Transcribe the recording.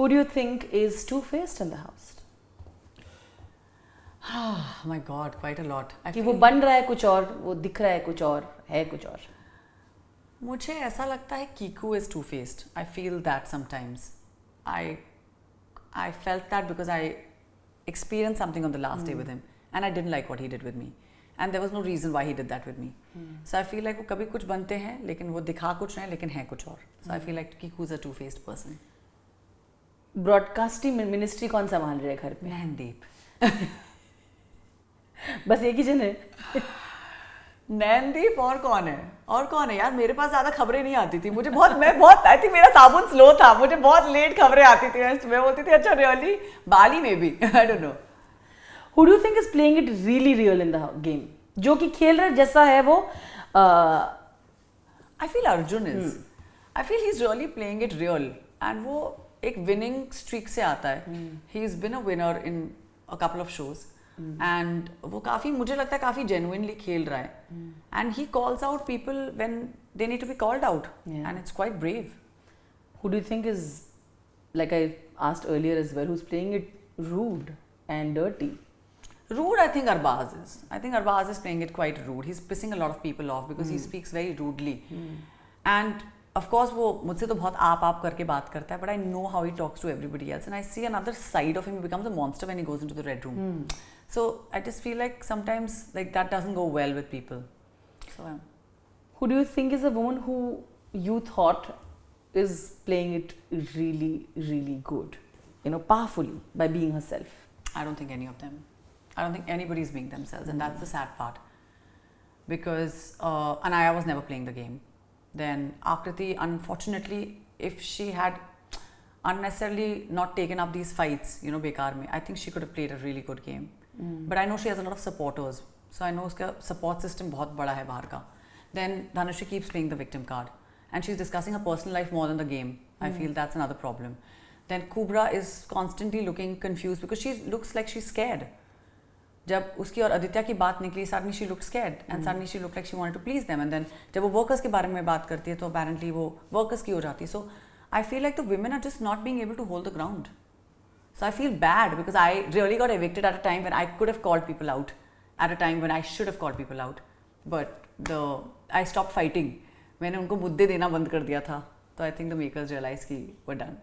Who do you think is two-faced in the house? Oh my God, quite a lot. कि वो बन रहा है कुछ और, वो दिख रहा है कुछ और, है कुछ और. मुझे ऐसा लगता है Kiku is two-faced. I feel that sometimes. I felt that because I experienced something on the last day with him, and I didn't like what he did with me, and there was no reason why he did that with me. So I feel like वो कभी कुछ बनते हैं, लेकिन वो दिखा कुछ नहीं, लेकिन है कुछ और. So I feel like Kiku is a two-faced person. Broadcasting ministry कौन संभाल रहा है घर पे? नैनदीप. बस एक ही जन है. नैनदीप और कौन है यार. मेरे पास ज्यादा खबरें नहीं आती थी. मैं बहुत आई थिंक मेरा साबुन स्लो था. मुझे बहुत लेट खबरें आती थी. मैं बोलती थी अच्छा रियली बाली में भी. I don't know. Who do you think is playing it really real in the game? जो कि खेल रहा है जैसा है वो. I feel Arjun is. I feel he's really playing it real, and वो एक winning streak से आता है. He's been a winner in a couple of shows. And वो काफी मुझे लगता है काफी genuinely खेल रहा है. And he calls out people when they need to be called out. And it's quite brave. Who do you think is, like I asked earlier as well, who's playing it rude and dirty? Rude, I think Arbaz is. I think Arbaz is playing it quite rude. He's pissing a lot of people off because he speaks very rudely. And of course, वो मुझसे तो बहुत आप करके बात करता है, but I know how he talks to everybody else, and I see another side of him. He becomes a monster when he goes into the red room. So I just feel like sometimes like that doesn't go well with people. So who do you think is a woman who you thought is playing it really, really good, powerfully by being herself? I don't think any of them. I don't think anybody is being themselves, and that's the sad part. Because Anaya was never playing the game. Then Akriti, unfortunately, if she had unnecessarily not taken up these fights, bekar mein, I think she could have played a really good game. But I know she has a lot of supporters, so I know uska support system बहुत बड़ा है बाहर का. Then Dhanushri keeps playing the victim card, and she's discussing her personal life more than the game. I feel that's another problem. Then Kubra is constantly looking confused because she looks like she's scared. जब उसकी और आदित्य की बात निकली, suddenly she looked scared, and suddenly she looked like she wanted to please them. And then जब वो workers के बारे में बात करती है, तो apparently वो workers की हो जाती है. So I feel like the women are just not being able to hold the ground. So I feel bad because I really got evicted at a time when I could have called people out, at a time when I should have called people out. But I stopped fighting. मैंने उनको मुद्दे देना बंद कर दिया था. So I think the makers realized कि we're done.